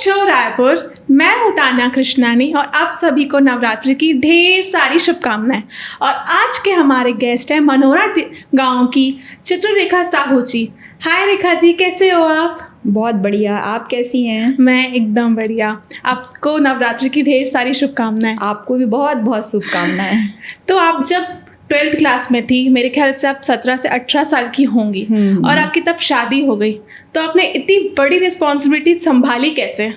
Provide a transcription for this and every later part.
Show Raipur. मैं हूँ तान्या कृष्णानी और आप सभी को नवरात्रि की ढेर सारी शुभकामनाएं। और आज के हमारे गेस्ट हैं मनोरा गांव की चित्ररेखा साहू जी। हाय रेखा जी, कैसे हो आप? बहुत बढ़िया, आप कैसी हैं? मैं एकदम बढ़िया। आपको नवरात्रि की ढेर सारी शुभकामनाएं। आपको भी बहुत बहुत शुभकामनाएं। तो आप जब 12th क्लास में थी, मेरे ख्याल से आप 17 से 18 साल की होंगी और आपकी तब शादी हो गई, तो आपने इतनी बड़ी रिस्पॉन्सिबिलिटी संभाली कैसे?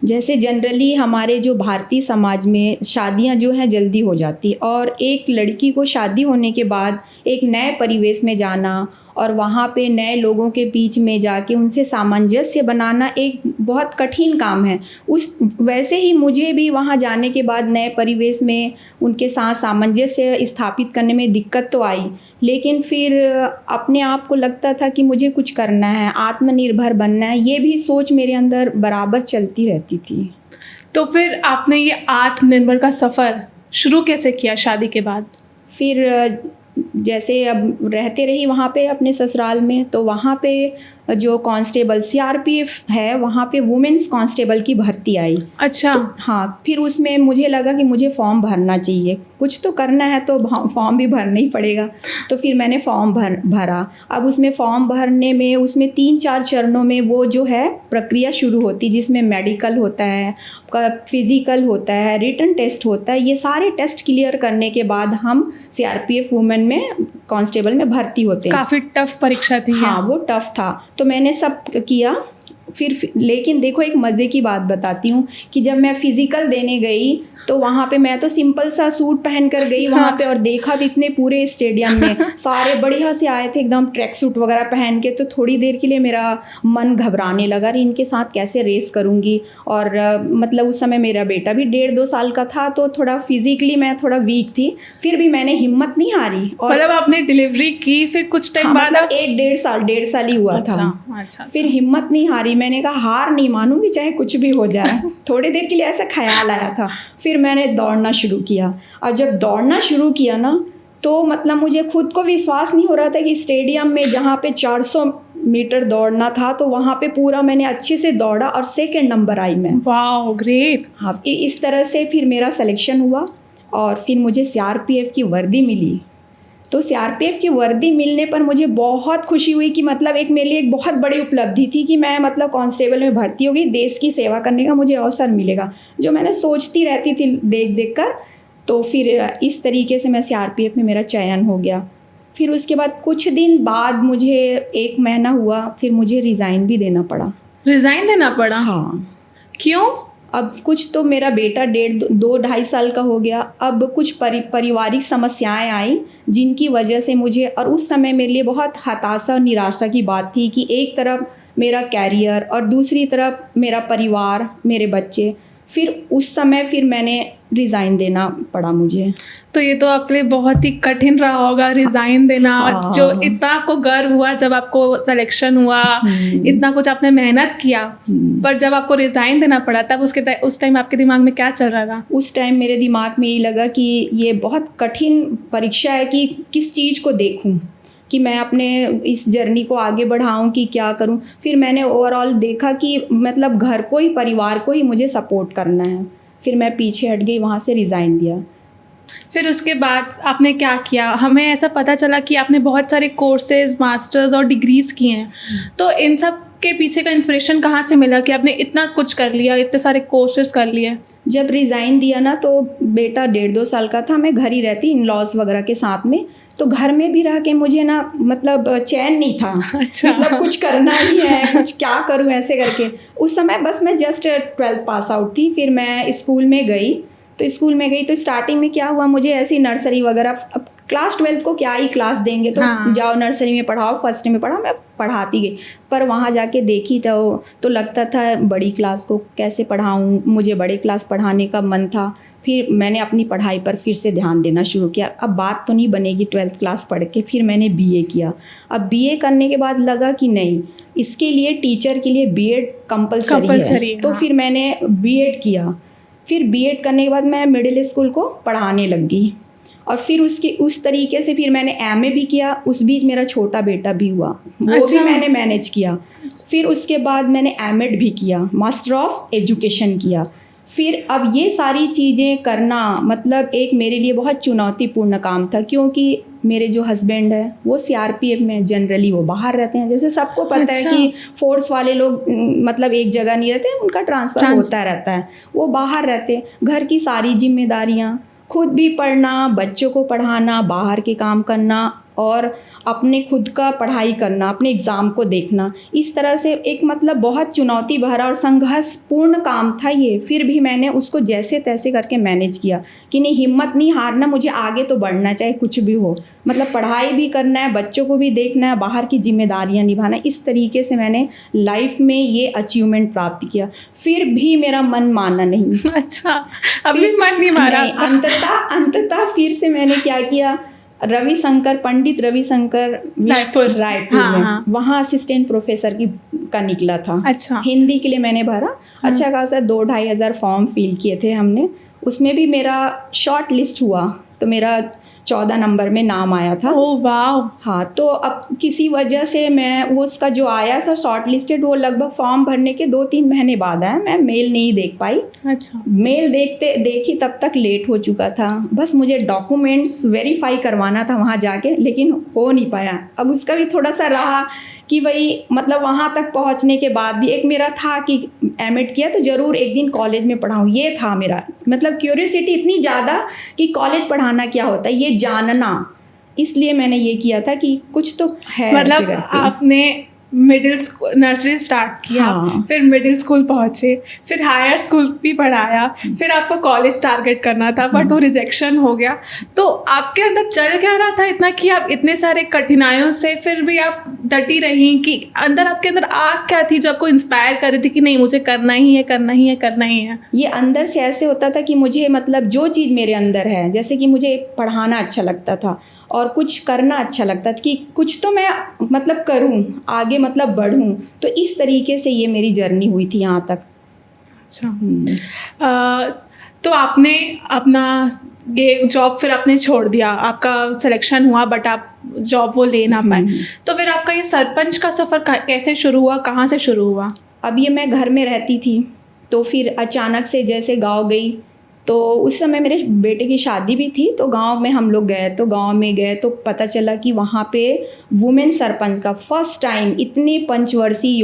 जैसे जनरली हमारे जो भारतीय समाज में शादियां जो हैं जल्दी हो जाती, और एक लड़की को शादी होने के बाद एक नए परिवेश में जाना और वहाँ पे नए लोगों के बीच में जाके उनसे सामंजस्य बनाना एक बहुत कठिन काम है। वैसे ही मुझे भी वहाँ जाने के बाद नए परिवेश में उनके साथ सामंजस्य स्थापित करने में दिक्कत तो आई, लेकिन फिर अपने आप को लगता था कि मुझे कुछ करना है, आत्मनिर्भर बनना है, ये भी सोच मेरे अंदर बराबर चलती रहती थी। तो फिर आपने ये आत्मनिर्भर का सफ़र शुरू कैसे किया शादी के बाद? फिर जैसे अब रहते रही वहाँ पे अपने ससुराल में, तो वहाँ पे जो कांस्टेबल सीआरपीएफ है वहाँ पे वुमेन्स कांस्टेबल की भर्ती आई। अच्छा। तो हाँ, फिर उसमें मुझे लगा कि मुझे फॉर्म भरना चाहिए, कुछ तो करना है तो फॉर्म भी भरना ही पड़ेगा। तो फिर मैंने फॉर्म भरा। अब उसमें फॉर्म भरने में उसमें 3-4 चरणों में वो जो है प्रक्रिया शुरू होती, जिसमें मेडिकल होता है, फिजिकल होता है, रिटन टेस्ट होता है। ये सारे टेस्ट क्लियर करने के बाद हम सीआरपीएफ वुमेन में कांस्टेबल में भर्ती होते हैं। काफ़ी टफ परीक्षा थी। हाँ, वो टफ था, तो मैंने सब किया। फिर लेकिन देखो, एक मज़े की बात बताती हूँ कि जब मैं फिज़िकल देने गई तो वहाँ पे मैं तो सिंपल सा सूट पहन कर गई वहाँ पे, और देखा तो इतने पूरे स्टेडियम में सारे बढ़िया से आए थे एकदम ट्रैक सूट वगैरह पहन के। तो थोड़ी देर के लिए मेरा मन घबराने लगा, इनके साथ कैसे रेस करूँगी। और मतलब उस समय मेरा बेटा भी 1.5-2 साल का था, तो थोड़ा फिजिकली मैं थोड़ा वीक थी। फिर भी मैंने हिम्मत नहीं हारी। और मतलब आपने डिलीवरी की फिर कुछ टाइम बाद? मतलब 1-1.5 साल ही हुआ था। अच्छा। फिर हिम्मत नहीं हारी, मैंने कहा हार नहीं मानूंगी चाहे कुछ भी हो जाए। थोड़ी देर के लिए ऐसा ख्याल आया था। फिर मैंने दौड़ना शुरू किया, और जब दौड़ना शुरू किया ना, तो मतलब मुझे खुद को विश्वास नहीं हो रहा था कि स्टेडियम में जहाँ पे 400 मीटर दौड़ना था, तो वहाँ पे पूरा मैंने अच्छे से दौड़ा और 2nd नंबर आई मैं। वाह, ग्रेट। हाँ, इस तरह से फिर मेरा सिलेक्शन हुआ और फिर मुझे सीआरपीएफ की वर्दी मिली। तो सीआरपीएफ की वर्दी मिलने पर मुझे बहुत खुशी हुई कि मतलब एक मेरे लिए एक बहुत बड़ी उपलब्धि थी कि मैं मतलब कांस्टेबल में भर्ती हो गई, देश की सेवा करने का मुझे अवसर मिलेगा, जो मैंने सोचती रहती थी देख कर। तो फिर इस तरीके से मैं सीआरपीएफ में मेरा चयन हो गया। फिर उसके बाद कुछ दिन बाद मुझे 1 महीना हुआ, फिर मुझे रिज़ाइन भी देना पड़ा। रिज़ाइन देना पड़ा? हाँ। क्यों? अब कुछ तो मेरा बेटा 2-2.5 साल का हो गया। अब कुछ पारिवारिक समस्याएं आई, जिनकी वजह से मुझे, और उस समय मेरे लिए बहुत हताशा और निराशा की बात थी कि एक तरफ मेरा कैरियर और दूसरी तरफ मेरा परिवार, मेरे बच्चे। फिर उस समय फिर मैंने रिज़ाइन देना पड़ा मुझे। तो ये तो आपके लिए बहुत ही कठिन रहा होगा रिज़ाइन देना। हाँ। जो इतना आपको गर्व हुआ जब आपको सिलेक्शन हुआ, इतना कुछ आपने मेहनत किया, पर जब आपको रिज़ाइन देना पड़ा तब उस टाइम आपके दिमाग में क्या चल रहा था? उस टाइम मेरे दिमाग में ये लगा कि ये बहुत कठिन परीक्षा है कि किस चीज़ को देखूं, कि मैं अपने इस जर्नी को आगे बढ़ाऊं कि क्या करूं। फिर मैंने ओवरऑल देखा कि मतलब घर को ही, परिवार को ही मुझे सपोर्ट करना है। फिर मैं पीछे हट गई, वहाँ से रिज़ाइन दिया। फिर उसके बाद आपने क्या किया? हमें ऐसा पता चला कि आपने बहुत सारे कोर्सेज, मास्टर्स और डिग्रीज़ किए हैं। तो इन सब के पीछे का इंस्पिरेशन कहाँ से मिला कि आपने इतना कुछ कर लिया, इतने सारे कोर्सेज कर लिए? जब रिज़ाइन दिया ना, तो बेटा 1.5-2 साल का था, मैं घर ही रहती इन लॉज वगैरह के साथ में। तो घर में भी रह के मुझे ना मतलब चैन नहीं था। अच्छा। मतलब कुछ करना ही है, कुछ क्या करूं ऐसे करके। उस समय बस मैं जस्ट 12th पास आउट थी। फिर मैं स्कूल में गई, तो स्टार्टिंग में क्या हुआ, मुझे ऐसी नर्सरी वगैरह, अब क्लास 12th को क्या ही क्लास देंगे, तो हाँ। जाओ नर्सरी में पढ़ाओ, फर्स्ट में पढ़ाओ, मैं पढ़ाती गई। पर वहाँ जाके देखी तो लगता था बड़ी क्लास को कैसे पढ़ाऊँ, मुझे बड़े क्लास पढ़ाने का मन था। फिर मैंने अपनी पढ़ाई पर फिर से ध्यान देना शुरू किया। अब बात तो नहीं बनेगी 12th क्लास पढ़ के। फिर मैंने बीए किया। अब बीए करने के बाद लगा कि नहीं, इसके लिए टीचर के लिए बीएड कंपलसरी है। तो फिर मैंने बीएड किया। फिर बीएड करने के बाद मैं मिडिल स्कूल को पढ़ाने लग गई। और फिर उस तरीके से फिर मैंने एमए भी किया। उस बीच मेरा छोटा बेटा भी हुआ, वो भी मैंने मैनेज किया। फिर उसके बाद मैंने एमएड भी किया, मास्टर ऑफ एजुकेशन किया। फिर अब ये सारी चीज़ें करना मतलब एक मेरे लिए बहुत चुनौतीपूर्ण काम था, क्योंकि मेरे जो हस्बैंड है वो सीआरपीएफ में, जनरली वो बाहर रहते हैं। जैसे सबको पता है कि फोर्स वाले लोग मतलब एक जगह नहीं रहते, उनका ट्रांसफ़र होता रहता है, वो बाहर रहते। घर की सारी जिम्मेदारियाँ, खुद भी पढ़ना, बच्चों को पढ़ाना, बाहर के काम करना और अपने खुद का पढ़ाई करना, अपने एग्ज़ाम को देखना, इस तरह से एक मतलब बहुत चुनौती भरा और संघर्षपूर्ण काम था ये। फिर भी मैंने उसको जैसे तैसे करके मैनेज किया कि नहीं, हिम्मत नहीं हारना, मुझे आगे तो बढ़ना, चाहे कुछ भी हो। मतलब पढ़ाई भी करना है, बच्चों को भी देखना है, बाहर की जिम्मेदारियां निभाना। इस तरीके से मैंने लाइफ में ये अचीवमेंट प्राप्त किया। फिर भी मेरा मन माना नहीं। अच्छा, अभी मन नहीं माना। अंततः फिर से मैंने क्या किया, पंडित रविशंकर रायपुर में, वहाँ असिस्टेंट प्रोफेसर का निकला था। अच्छा। हिंदी के लिए मैंने भरा, अच्छा खासा 2-2.5 हज़ार फॉर्म फिल किए थे हमने। उसमें भी मेरा शॉर्ट लिस्ट हुआ, तो मेरा 14 नंबर में नाम आया था। ओह वाह। हाँ, तो अब किसी वजह से मैं वो उसका जो आया था शॉर्ट लिस्टेड, वो लगभग फॉर्म भरने के 2-3 महीने बाद आया। मैं मेल नहीं देख पाई। अच्छा। मेल देखी तब तक लेट हो चुका था। बस मुझे डॉक्यूमेंट्स वेरीफाई करवाना था वहाँ जाके, लेकिन हो नहीं पाया। अब उसका भी थोड़ा सा रहा कि भाई मतलब वहाँ तक पहुँचने के बाद भी एक मेरा था कि एमएड किया तो ज़रूर एक दिन कॉलेज में पढ़ाऊँ, ये था मेरा मतलब क्यूरियोसिटी इतनी ज़्यादा कि कॉलेज पढ़ाना क्या होता है ये जानना। इसलिए मैंने ये किया था कि कुछ तो है। मतलब आपने मिडिल स्कूल, नर्सरी स्टार्ट किया, हाँ। फिर मिडिल स्कूल पहुँचे, फिर हायर स्कूल भी पढ़ाया, फिर आपको कॉलेज टारगेट करना था बट वो रिजेक्शन हो गया। तो आपके अंदर चल क्या रहा था इतना कि आप इतने सारे कठिनाइयों से फिर भी आप डटी रही, कि अंदर आपके अंदर आग क्या थी जो आपको इंस्पायर कर रही थी कि नहीं मुझे करना ही है, करना ही है, करना ही है? ये अंदर से ऐसे होता था कि मुझे मतलब जो चीज़ मेरे अंदर है, जैसे कि मुझे पढ़ाना अच्छा लगता था और कुछ करना अच्छा लगता था कि कुछ तो मैं मतलब करूं, आगे मतलब बढ़ूं। तो इस तरीके से ये मेरी जर्नी हुई थी यहाँ तक। अच्छा। तो आपने अपना ये जॉब फिर आपने छोड़ दिया, आपका सिलेक्शन हुआ बट आप जॉब वो ले ना पाए। तो फिर आपका ये सरपंच का सफ़र कैसे शुरू हुआ, कहाँ से शुरू हुआ? अब ये मैं घर में रहती थी, तो फिर अचानक से जैसे गांव गई, तो उस समय मेरे बेटे की शादी भी थी, तो गांव में हम लोग गए। तो गांव में गए तो पता चला कि वहाँ पे वुमेन सरपंच का फर्स्ट टाइम इतनी पंचवर्षीय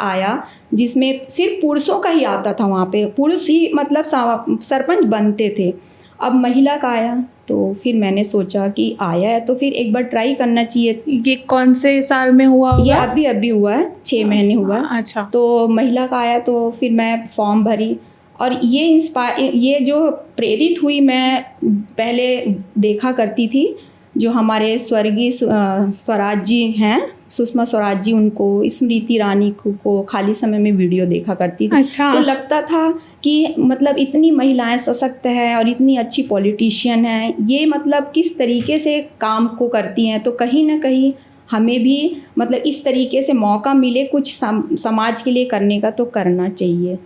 आया, जिसमें सिर्फ पुरुषों का ही आता था। वहाँ पे पुरुष ही मतलब सरपंच बनते थे। अब महिला का आया, तो फिर मैंने सोचा कि आया है तो फिर एक बार ट्राई करना चाहिए। ये कौन से साल में हुआ? ये अभी हुआ है, 6 महीने हुआ। अच्छा। तो महिला का आया तो फिर मैं फॉर्म भरी, और ये जो प्रेरित हुई, मैं पहले देखा करती थी जो हमारे स्वर्गीय स्वराज जी हैं, सुषमा स्वराज जी, उनको, स्मृति ईरानी को खाली समय में वीडियो देखा करती थी। अच्छा। तो लगता था कि मतलब इतनी महिलाएं सशक्त हैं और इतनी अच्छी पॉलिटिशियन हैं, ये मतलब किस तरीके से काम को करती हैं। तो कहीं ना कहीं हमें भी मतलब इस तरीके से मौका मिले कुछ समाज के लिए करने का, तो करना चाहिए।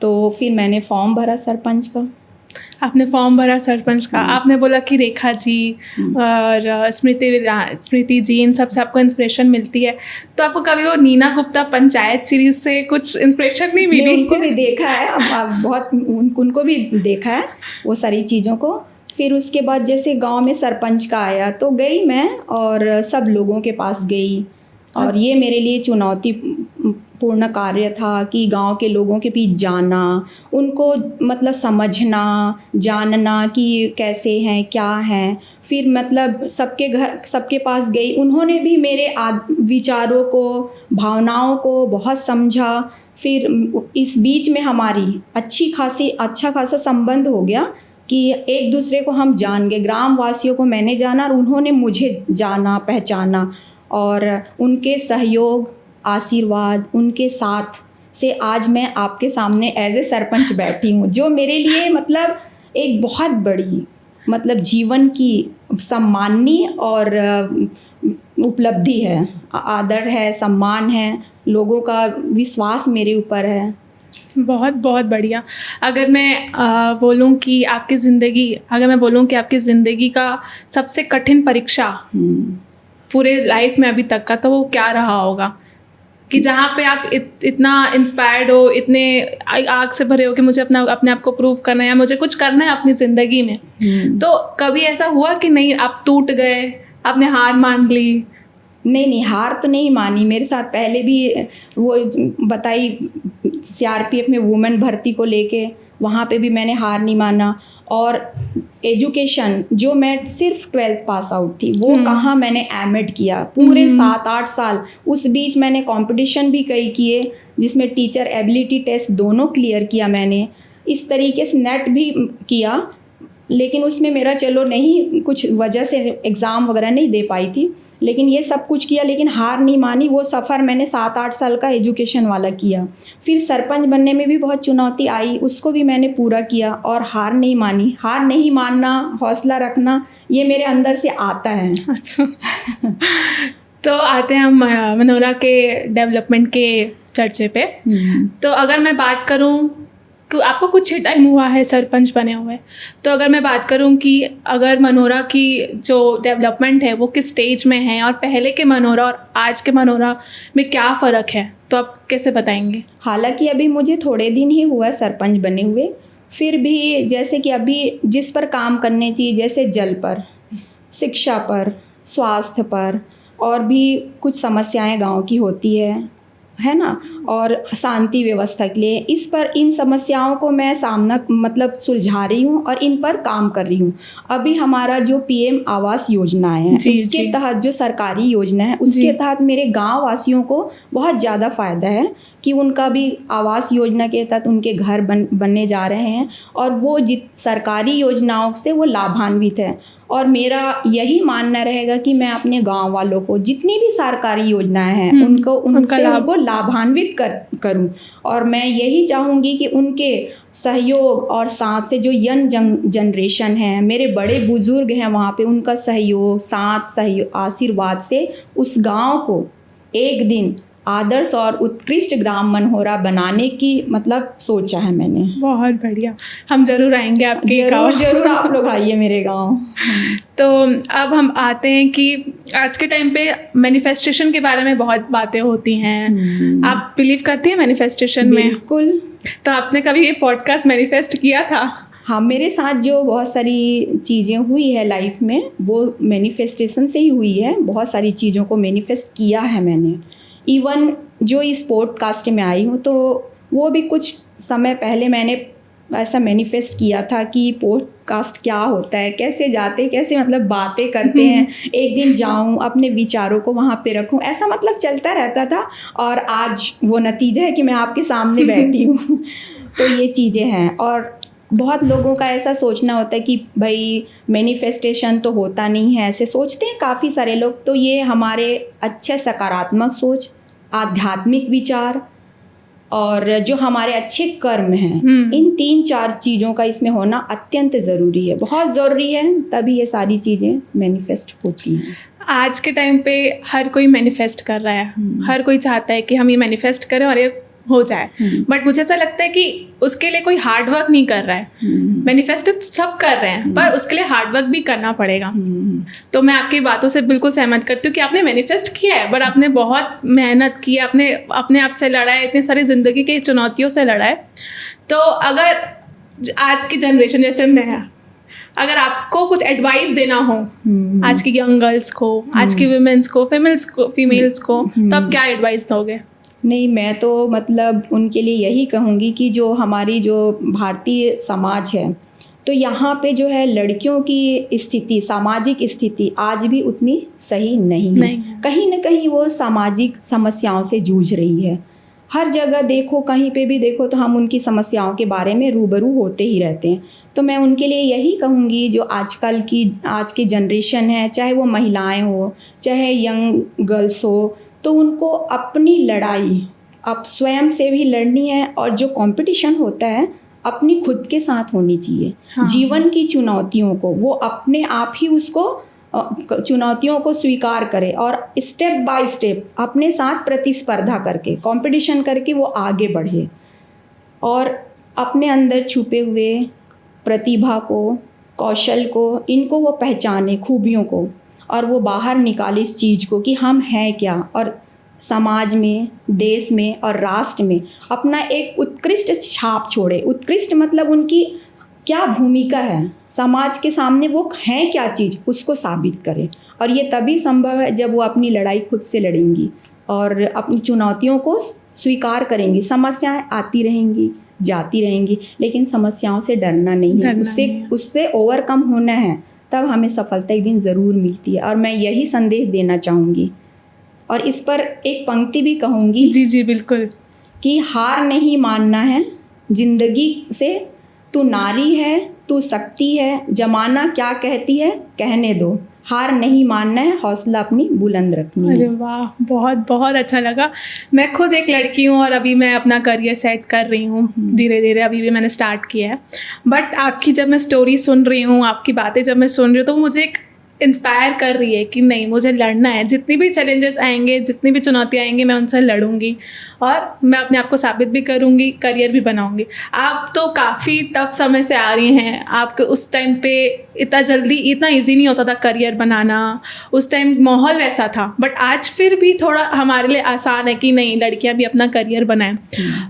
तो फिर मैंने फॉर्म भरा सरपंच का। आपने फॉर्म भरा सरपंच का। आपने बोला कि रेखा जी और स्मृति जी, इन सब से आपको इंस्पिरेशन मिलती है, तो आपको कभी वो नीना गुप्ता पंचायत सीरीज से कुछ इंस्पिरेशन नहीं मिली? उनको भी देखा है, बहुत उनको भी देखा है वो सारी चीज़ों को। फिर उसके बाद जैसे गांव में सरपंच का आया तो गई मैं, और सब लोगों के पास गई, और ये मेरे लिए चुनौतीपूर्ण कार्य था कि गांव के लोगों के बीच जाना, उनको मतलब समझना, जानना कि कैसे हैं, क्या हैं। फिर मतलब सबके पास गई, उन्होंने भी मेरे विचारों को, भावनाओं को बहुत समझा। फिर इस बीच में हमारी अच्छा खासा संबंध हो गया कि एक दूसरे को हम जान गए। ग्रामवासियों को मैंने जाना और उन्होंने मुझे जाना, पहचाना, और उनके सहयोग, आशीर्वाद, उनके साथ से आज मैं आपके सामने एज ए सरपंच बैठी हूँ, जो मेरे लिए मतलब एक बहुत बड़ी मतलब जीवन की सम्माननीय और उपलब्धि है। आदर है, सम्मान है, लोगों का विश्वास मेरे ऊपर है। बहुत बहुत बढ़िया। अगर मैं बोलूँ कि आपकी ज़िंदगी का सबसे कठिन परीक्षा पूरे लाइफ में अभी तक का, तो वो क्या रहा होगा? कि जहाँ पे आप इतना इंस्पायर्ड हो, इतने आग से भरे हो कि मुझे अपने आप को प्रूव करना है या मुझे कुछ करना है अपनी ज़िंदगी में, तो कभी ऐसा हुआ कि नहीं आप टूट गए, आपने हार मान ली? नहीं, हार तो नहीं मानी। मेरे साथ पहले भी वो बताई सीआरपीएफ में वुमेन भर्ती को लेके, वहाँ पे भी मैंने हार नहीं माना। और एजुकेशन जो मैं सिर्फ 12th पास आउट थी, वो कहाँ मैंने एमएड किया पूरे 7-8 साल। उस बीच मैंने कंपटीशन भी कई किए जिसमें टीचर एबिलिटी टेस्ट दोनों क्लियर किया मैंने। इस तरीके से नेट भी किया, लेकिन उसमें मेरा चलो नहीं, कुछ वजह से एग्ज़ाम वगैरह नहीं दे पाई थी, लेकिन ये सब कुछ किया, लेकिन हार नहीं मानी। वो सफ़र मैंने 7-8 साल का एजुकेशन वाला किया। फिर सरपंच बनने में भी बहुत चुनौती आई, उसको भी मैंने पूरा किया और हार नहीं मानी। हार नहीं मानना, हौसला रखना, ये मेरे अंदर से आता है। अच्छा तो आते हैं हम मनोरा के डेवलपमेंट के चर्चे पे। तो अगर मैं बात करूँ कि आपको कुछ ही टाइम हुआ है सरपंच बने हुए, तो अगर मैं बात करूं कि अगर मनोरा की जो डेवलपमेंट है वो किस स्टेज में है और पहले के मनोरा और आज के मनोरा में क्या फ़र्क है, तो आप कैसे बताएंगे? हालांकि अभी मुझे थोड़े दिन ही हुआ सरपंच बने हुए, फिर भी जैसे कि अभी जिस पर काम करने चाहिए, जैसे जल पर, शिक्षा पर, स्वास्थ्य पर, और भी कुछ समस्याएं गांव की होती है ना, और शांति व्यवस्था के लिए, इस पर इन समस्याओं को मैं मतलब सुलझा रही हूँ और इन पर काम कर रही हूँ। अभी हमारा जो पीएम आवास योजना है, उसके तहत जो सरकारी योजना है, उसके तहत मेरे गांव वासियों को बहुत ज़्यादा फ़ायदा है कि उनका भी आवास योजना के तहत उनके घर बनने जा रहे हैं और वो सरकारी योजनाओं से वो लाभान्वित है। और मेरा यही मानना रहेगा कि मैं अपने गांव वालों को जितनी भी सरकारी योजनाएं हैं उनको लाभान्वित करूं। और मैं यही चाहूँगी कि उनके सहयोग और साथ से जो यंग जनरेशन है, मेरे बड़े बुजुर्ग हैं वहाँ पे, उनका सहयोग आशीर्वाद से उस गांव को एक दिन आदर्श और उत्कृष्ट ग्राम मनोहरा बनाने की मतलब सोचा है मैंने। बहुत बढ़िया, हम ज़रूर आएंगे आपके गाँव। जरूर आप लोग आइए मेरे गाँव। तो अब हम आते हैं कि आज के टाइम पे मैनिफेस्टेशन के बारे में बहुत बातें होती हैं। आप बिलीव करती हैं मैनिफेस्टेशन में? बिल्कुल। तो आपने कभी ये पॉडकास्ट मैनिफेस्ट किया था? हाँ, मेरे साथ जो बहुत सारी चीज़ें हुई है लाइफ में, वो मैनिफेस्टेशन से ही हुई है। बहुत सारी चीज़ों को मैनिफेस्ट किया है मैंने। इवन जो इस पॉडकास्ट में आई हूँ, तो वो भी कुछ समय पहले मैंने ऐसा मैनिफेस्ट किया था कि पॉडकास्ट क्या होता है, कैसे जाते, कैसे मतलब बातें करते हैं, एक दिन जाऊँ, अपने विचारों को वहाँ पे रखूँ, ऐसा मतलब चलता रहता था। और आज वो नतीजा है कि मैं आपके सामने बैठी हूँ। तो ये चीज़ें हैं। और बहुत लोगों का ऐसा सोचना होता है कि भाई मैनिफेस्टेशन तो होता नहीं है, ऐसे सोचते हैं काफ़ी सारे लोग। तो ये हमारे अच्छे सकारात्मक सोच, आध्यात्मिक विचार और जो हमारे अच्छे कर्म हैं, इन 3-4 चीज़ों का इसमें होना अत्यंत ज़रूरी है, बहुत ज़रूरी है, तभी ये सारी चीज़ें मैनिफेस्ट होती हैं। आज के टाइम पे हर कोई मैनिफेस्ट कर रहा है, हर कोई चाहता है कि हम ये मैनिफेस्ट करें और ये हो जाए। बट मुझे ऐसा लगता है कि उसके लिए कोई हार्ड वर्क नहीं कर रहा है। मैनिफेस्ट तो सब कर रहे हैं, पर उसके लिए हार्ड वर्क भी करना पड़ेगा। तो मैं आपकी बातों से बिल्कुल सहमत करती हूँ कि आपने मैनिफेस्ट किया है, बट आपने बहुत मेहनत की, आपने अपने आप से लड़ा है, इतनी सारी ज़िंदगी की चुनौतियों से लड़ा है। तो अगर आज की जनरेशन जैसे मैं, अगर आपको कुछ एडवाइस देना हो आज की यंग गर्ल्स को, आज की वुमेन्स को, फीमेल्स को, तो आप क्या एडवाइस दोगे? नहीं, मैं तो मतलब उनके लिए यही कहूँगी कि जो हमारी जो भारतीय समाज है, तो यहाँ पे जो है लड़कियों की स्थिति, सामाजिक स्थिति आज भी उतनी सही नहीं है। कहीं ना कहीं वो सामाजिक समस्याओं से जूझ रही है। हर जगह देखो, कहीं पे भी देखो, तो हम उनकी समस्याओं के बारे में रूबरू होते ही रहते हैं। तो मैं उनके लिए यही कहूँगी, जो आज की जनरेशन है, चाहे वो महिलाएं हो, चाहे यंग गर्ल्स हो, तो उनको अपनी लड़ाई अब स्वयं से भी लड़नी है, और जो कंपटीशन होता है अपनी खुद के साथ होनी चाहिए। हाँ। जीवन की चुनौतियों को वो अपने आप ही उसको चुनौतियों को स्वीकार करे और स्टेप बाय स्टेप अपने साथ प्रतिस्पर्धा करके, कंपटीशन करके वो आगे बढ़े। और अपने अंदर छुपे हुए प्रतिभा को, कौशल को, इनको वो पहचाने, खूबियों को, और वो बाहर निकाले इस चीज़ को कि हम हैं क्या, और समाज में, देश में और राष्ट्र में अपना एक उत्कृष्ट छाप छोड़े। उत्कृष्ट मतलब उनकी क्या भूमिका है समाज के सामने, वो हैं क्या चीज़, उसको साबित करें। और ये तभी संभव है जब वो अपनी लड़ाई खुद से लड़ेंगी और अपनी चुनौतियों को स्वीकार करेंगी। समस्याएं आती रहेंगी, जाती रहेंगी, लेकिन समस्याओं से डरना नहीं है, उससे ओवरकम होना है, तब हमें सफलता एक दिन ज़रूर मिलती है। और मैं यही संदेश देना चाहूँगी और इस पर एक पंक्ति भी कहूँगी। जी जी बिल्कुल। कि हार नहीं मानना है जिंदगी से, तू नारी है, तू शक्ति है, जमाना क्या कहती है कहने दो, हार नहीं मानना है, हौसला अपनी बुलंद रखनी है। अरे वाह, बहुत बहुत अच्छा लगा। मैं खुद एक लड़की हूँ और अभी मैं अपना करियर सेट कर रही हूँ धीरे धीरे, अभी भी मैंने स्टार्ट किया है। बट आपकी जब मैं स्टोरी सुन रही हूँ, आपकी बातें जब मैं सुन रही हूँ, तो मुझे एक इंस्पायर कर रही है कि नहीं, मुझे लड़ना है। जितनी भी चैलेंजेस आएंगे, जितनी भी चुनौतियाँ आएंगी, मैं उनसे लड़ूंगी और मैं अपने आप को साबित भी करूंगी, करियर भी बनाऊंगी। आप तो काफ़ी टफ समय से आ रही हैं। आपके उस टाइम पे इतना जल्दी, इतना इजी नहीं होता था करियर बनाना, उस टाइम माहौल वैसा था। बट आज फिर भी थोड़ा हमारे लिए आसान है कि नहीं, लड़कियां भी अपना करियर बनाएं।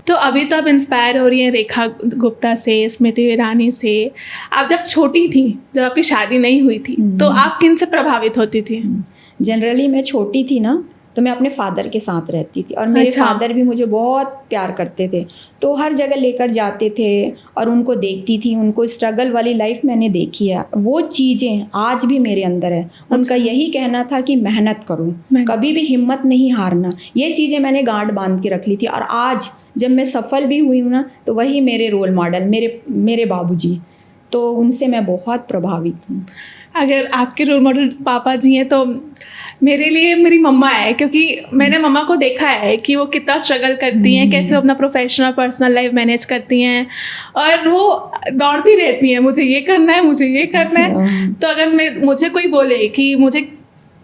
तो अभी तो आप इंस्पायर हो रही हैं रेखा गुप्ता से, स्मृति ईरानी से। आप जब छोटी थी, जब आपकी शादी नहीं हुई थी, तो आप किन से प्रभावित होती थी? जनरली मैं छोटी थी ना, तो मैं अपने फादर के साथ रहती थी और मेरे फादर भी मुझे बहुत प्यार करते थे, तो हर जगह लेकर जाते थे और उनको देखती थी। उनको स्ट्रगल वाली लाइफ मैंने देखी है, वो चीज़ें आज भी मेरे अंदर है। उनका यही कहना था कि मेहनत करो, कभी भी हिम्मत नहीं हारना। ये चीज़ें मैंने गांठ बांध के रख ली थी और आज जब मैं सफल भी हुई हूँ ना, तो वही मेरे रोल मॉडल, मेरे बाबूजी, तो उनसे मैं बहुत प्रभावित हूँ। अगर आपके रोल मॉडल पापा जी हैं, तो मेरे लिए मेरी मम्मा है, क्योंकि मैंने मम्मा को देखा है कि वो कितना स्ट्रगल करती हैं, कैसे वो अपना प्रोफेशनल पर्सनल लाइफ मैनेज करती हैं और वो दौड़ती रहती हैं, मुझे ये करना है, मुझे ये करना है। तो अगर मुझे कोई बोले कि मुझे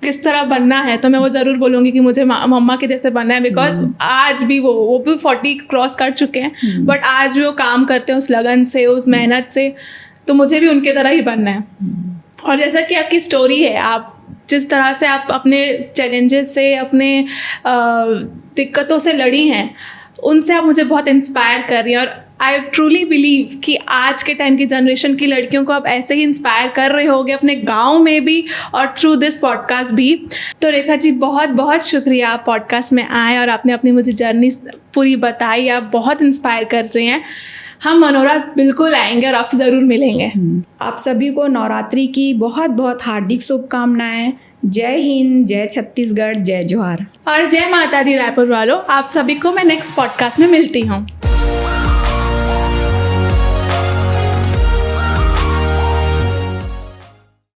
किस तरह बनना है, तो मैं वो ज़रूर बोलूँगी कि मुझे मम्मा के जैसे बनना है। बिकॉज आज भी वो भी 40 क्रॉस कर चुके हैं, बट आज भी वो काम करते हैं उस लगन से, उस मेहनत से। तो मुझे भी उनके तरह ही बनना है। और जैसा कि आपकी स्टोरी है, आप जिस तरह से आप अपने चैलेंजेस से, अपने दिक्कतों से लड़ी हैं, उनसे आप मुझे बहुत इंस्पायर कर रही हैं। और आई ट्रूली बिलीव कि आज के टाइम की जनरेशन की लड़कियों को आप ऐसे ही इंस्पायर कर रहे होगे, अपने गांव में भी और थ्रू दिस पॉडकास्ट भी। तो रेखा जी, बहुत बहुत शुक्रिया, आप पॉडकास्ट में आए और आपने अपनी मुझे जर्नी पूरी बताई। आप बहुत इंस्पायर कर रहे हैं। हम मनोरा बिल्कुल आएंगे और आपसे ज़रूर मिलेंगे। आप सभी को नवरात्रि की बहुत बहुत हार्दिक शुभकामनाएं। जय हिंद, जय छत्तीसगढ़, जय जोहार और जय माता दी रायपुर वालों। आप सभी को मैं नेक्स्ट पॉडकास्ट में मिलती हूँ।